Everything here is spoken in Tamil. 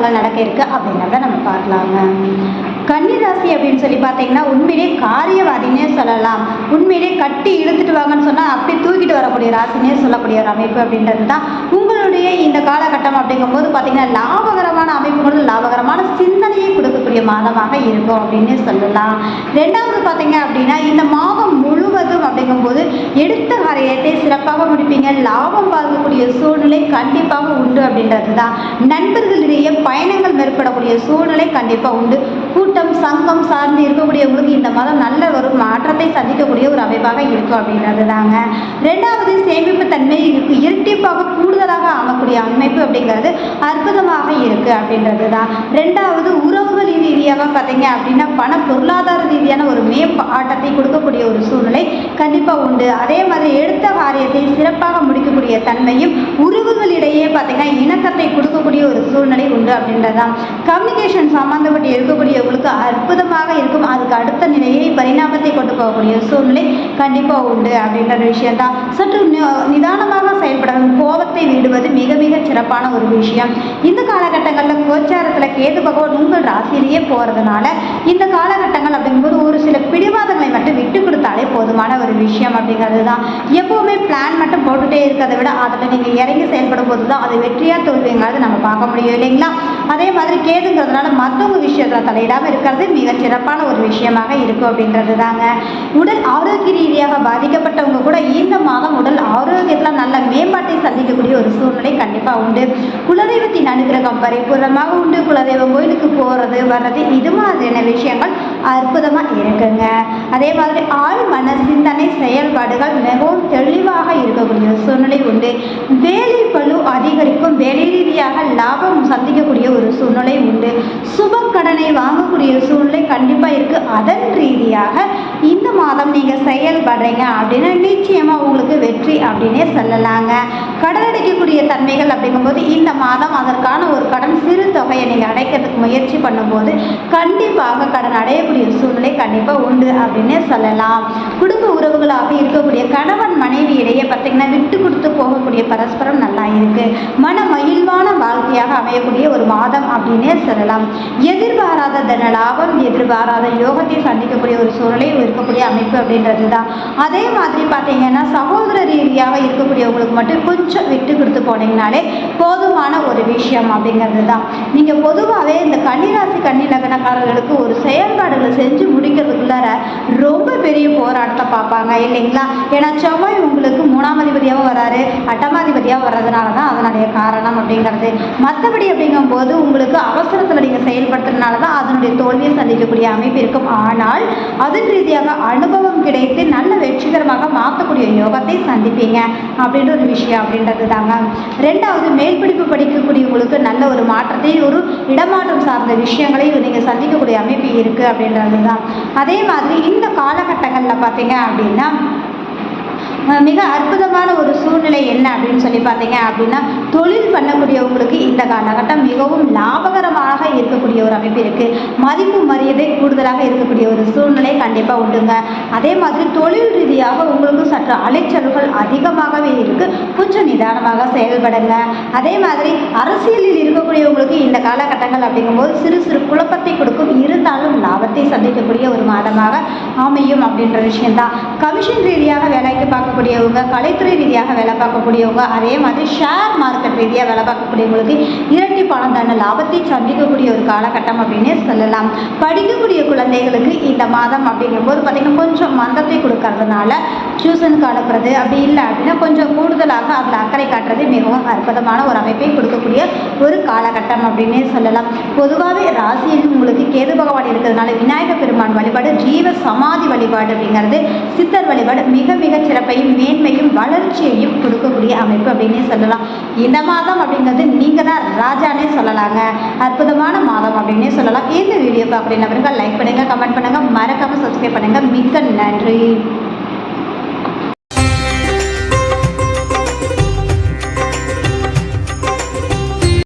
விஷயங்கள் நடக்க இருக்கு அப்படிங்கிறத நம்ம பார்க்கலாங்க. கன்னிராசி அப்படின்னு சொல்லி பார்த்தீங்கன்னா உண்மையிலே காரியவாதினே சொல்லலாம். உண்மையிலே கட்டி இழுத்துட்டு வாங்கன்னு சொன்னால் அப்படி தூக்கிட்டு வரக்கூடிய ராசினே சொல்லக்கூடிய ஒரு அமைப்பு அப்படின்றது தான் உங்களுடைய இந்த காலகட்டம். அப்படிங்கும்போது பார்த்தீங்கன்னா லாபகரமான அமைப்புகள், லாபகரமான சிந்தனையை கொடுக்கக்கூடிய மாதமாக இருக்கும் அப்படின்னு சொல்லலாம். ரெண்டாவது பார்த்தீங்க அப்படின்னா இந்த மாதம் முழுவதும் அப்படிங்கும்போது எடுத்த காரியத்தை சிறப்பாக முடிப்பீங்க. லாபம் பார்க்கக்கூடிய சூழ்நிலை கண்டிப்பாக உண்டு அப்படின்றது தான். நண்பர்களிடையே பயணங்கள் மேற்படக்கூடிய சூழ்நிலை கண்டிப்பாக உண்டு. கூட்டம் சங்கம் சார்ந்து இருக்கக்கூடியவங்களுக்கு இந்த மாதம் நல்ல ஒரு மாற்றத்தை சந்திக்கக்கூடிய ஒரு அமைப்பாக இருக்கும் அப்படின்றது தாங்க. ரெண்டாவது சேமிப்பு தன்மை இருக்கு, இரட்டிப்பாக கூடுதலாக ஆகக்கூடிய அமைப்பு அப்படிங்கிறது அற்புதமாக இருக்கு அப்படின்றது தான். ரெண்டாவது உறவுகள் ரீதியாக பார்த்தீங்க அப்படின்னா பண பொருளாதார ரீதியான ஒரு மேம்பாட்டத்தை கொடுக்கக்கூடிய ஒரு சூழ்நிலை கண்டிப்பாக உண்டு. அதே மாதிரி எடுத்த காரியத்தை சிறப்பாக முடிக்கக்கூடிய தன்மையும் உறவுகளிடையே பார்த்தீங்கன்னா இணக்கத்தை கொடுக்கக்கூடிய ஒரு சூழ்நிலை உண்டு அப்படின்றது தான். கம்யூனிகேஷன் சம்பந்தப்பட்டு இருக்கக்கூடியவங்களுக்கு அற்புதமாக இருக்கும். அதுக்கு அடுத்த நிலையை பரிணாமத்தை கொண்டு போகக்கூடிய சூழ்நிலை கண்டிப்பாக உண்டு அப்படின்ற விஷயம் தான். சற்று நிதானமாக செயல்படணும். கோபத்தை விடுவது மிக மிக சிறப்பான ஒரு விஷயம். இந்த காலகட்டங்களில் கோச்சாரத்தில் கேது பகவான் உங்கள் ராசியிலேயே போகிறதுனால இந்த காலகட்டங்கள் அப்படிங்கும்போது ஒரு சில பிடிவாதங்களை மட்டும் விட்டு கொடுத்தாலே போதுமான ஒரு விஷயம் அப்படிங்கிறது தான். எப்போவுமே பிளான் மட்டும் போட்டுகிட்டே இருக்கிறத விட அதில் நீங்கள் இறங்கி செயல்படும் போது தான் அது வெற்றியாக தோல்விங்கிறது நம்ம பார்க்க முடியும் இல்லைங்களா. அதே மாதிரி கேதுங்கிறதுனால மற்றவங்க விஷயத்தில் தலையிடாமல் இருக்கிறது மிக சிறப்பான ஒரு விஷயமாக இருக்கும் அப்படின்றது தாங்க. உடல் ஆரோக்கிய ரீதியாக பாதிக்கப்பட்டவங்க கூட இந்த மாதம் உடல் ஆரோக்கியத்தில் நல்ல மேம்பாட்டை சந்திக்கக்கூடிய ஒரு சூழ்நிலை கண்டிப்பாக உண்டு. குலதெய்வத்தின் அனுகிரகம் பரிபூர்ணமாக உண்டு. குலதெய்வம் கோயிலுக்கு போகிறது வர்றது இது மாதிரியான விஷயங்கள் அற்புதமாக இருக்குங்க. அதே மாதிரி ஆள் மன சிந்தனை செயல்பாடுகள் மிகவும் தெளிவாக இருக்கக்கூடிய சூழ்நிலை உண்டு. வேலை பளு அதிகரிக்கும். வேலை ரீதியாக லாபம் சந்திக்கக்கூடிய ஒரு சூழ்நிலை உண்டு. சுப கடனை வாங்கக்கூடிய சூழ்நிலை கண்டிப்பாக இருக்குது. அதன் ரீதியாக இந்த மாதம் நீங்கள் செயல்படுறீங்க அப்படின்னா நிச்சயமாக உங்களுக்கு வெற்றி அப்படின்னே சொல்லலாங்க. கடன் அடைக்கக்கூடிய தன்மைகள் அப்படிங்கும்போது இந்த மாதம் அதற்கான ஒரு கடன் சிறு தொகையை நீங்கள் அடைக்கிறதுக்கு முயற்சி பண்ணும்போது கண்டிப்பாக கடன் அடையக்கூடிய சூழ்நிலை கண்டிப்பாக உண்டு அப்படின்னே சொல்லலாம். குடும்ப உறவுகளாக இருக்கக்கூடிய கணவன் மனைவி இடையே பார்த்தீங்கன்னா விட்டு கொடுத்து போகக்கூடிய பரஸ்பரம் நல்லா இருக்கு. மன மகிழ்வான வாழ்க்கையாக அமையக்கூடிய ஒரு மாதம் அப்படின்னே சொல்லலாம். எதிர்பாராத தன லாபம், எதிர்பாராத யோகத்தை சந்திக்கக்கூடிய ஒரு சூழ்நிலை இருக்கக்கூடிய அமைப்பு அப்படின்றது தான். அதே மாதிரி பார்த்தீங்கன்னா சகோதர ரீதியாக இருக்கக்கூடியவங்களுக்கு மட்டும் கொஞ்சம் விட்டு கொடுத்து போனீங்கனாலே போதுமான ஒரு விஷயம் அப்படிங்கிறது தான். நீங்கள் பொதுவாகவே இந்த கன்னிராசி கன்னி லக்னக்காரர்களுக்கு ஒரு செயல்பாடுகளை செஞ்சு முடிக்கிறதுக்குள்ளார ரொம்ப பெரிய போராட்டத்தை பார்ப்பாங்க இல்லைங்களா. ஏன்னா செவ்வாய் உங்களுக்கு 3ஆம் அதிபதியாகவும் வராரு, 8ஆம் அதிபதியாக வர்றதுனால தான் அதனுடைய காரணம் அப்படிங்கிறது. மற்றபடி அப்படிங்கும்போது உங்களுக்கு அவசரத்தில் நீங்கள் செயல்படுத்துறதுனால தான் அதனுடைய தோல்வியை சந்திக்கக்கூடிய அமைப்பு இருக்கும். ஆனால் அதன் ரீதியாக அனுபவம் கிடைத்து நல்ல வெற்றிகரமாக மாற்றக்கூடிய யோகத்தை சந்திப்பீங்க அப்படின்ற ஒரு விஷயம் அப்படின்றது தாங்க. ரெண்டாவது மேல்பிடிப்பு படிக்கக்கூடியவங்களுக்கு நல்ல ஒரு மாற்றத்தை, ஒரு இடமாற்றம் சார்ந்த விஷயங்களை நீங்கள் சந்திக்கக்கூடிய அமைப்பு இருக்குது அப்படின்றது தான். அதே மாதிரி இந்த காலகட்டங்களில் பார்த்தீங்க அப்படின்னா மிக அற்புதமான ஒரு சூழ்நிலை என்ன அப்படின்னு சொல்லி பார்த்தீங்க அப்படின்னா தொழில் பண்ணக்கூடியவங்களுக்கு இந்த காலகட்டம் மிகவும் லாபகரமாக இருக்கக்கூடிய ஒரு அமைப்பு இருக்குது. மதிப்பு மரியாதை கூடுதலாக இருக்கக்கூடிய ஒரு சூழ்நிலை கண்டிப்பாக உண்டுங்க. அதே மாதிரி தொழில் ரீதியாக உங்களுக்கு சற்று அலைச்சல்கள் அதிகமாகவே இருக்குது. கொஞ்சம் நிதானமாக செயல்படுங்க. அதே மாதிரி அரசியலில் இருக்கக்கூடியவங்களுக்கு இந்த காலகட்டங்கள் அப்படிங்கும்போது சிறு சிறு குழப்பத்தை கொடுக்கும். இருந்தாலும் லாபத்தை சந்திக்கக்கூடிய ஒரு மாதமாக அமையும் அப்படின்ற விஷயம்தான். கமிஷன் ரீதியாக வேலைக்கு பார்க்கக்கூடியவங்க, கலைத்துறை ரீதியாக வேலை பார்க்கக்கூடியவங்க, அதே மாதிரி ஷேர் மார்க்கெட் ரீதியாக வேலை பார்க்கக்கூடியவங்களுக்கு இரட்டி பணம் தான லாபத்தை சந்திக்கக்கூடிய ஒரு காலகட்டம் அப்படின்னு சொல்லலாம். படிக்கக்கூடிய குழந்தைகளுக்கு இந்த மாதம் அப்படிங்கும்போது பார்த்திங்கன்னா கொஞ்சம் மந்தத்தை கொடுக்கறதுனால டியூஷனுக்கு அனுப்புறது அப்படி இல்லை அப்படின்னா கொஞ்சம் கூடுதலாக அதில் அக்கறை காட்டுறது மிகவும் அற்புதமான ஒரு அமைப்பை கொடுக்கக்கூடிய ஒரு காலகட்டம் அப்படின்னே சொல்லலாம். பொதுவாகவே ராசியில் உங்களுக்கு கேது பகவான் இருக்கிறதுனால விநாயகர் பெருமான் வழிபாடு, ஜீவ சமாதி வழிபாடு அப்படிங்கிறது, சித்தர் வழிபாடு மிக மிக சிறப்பையும் மேன்மையும் வளர்ச்சியையும் கொடுக்கக்கூடிய அமைப்பு அப்படின்னே சொல்லலாம். இந்த மாதம் அப்படிங்கிறது நீங்கள் தான் ராஜானே சொல்லலாங்க. அற்புதமான மாதம் அப்படின்னே சொல்லலாம். இந்த வீடியோ பார்க்குறீங்க லைக் பண்ணுங்கள், கமெண்ட் பண்ணுங்கள், மறக்காமல் சப்ஸ்கிரைப் பண்ணுங்கள். மிக்க நன்றி.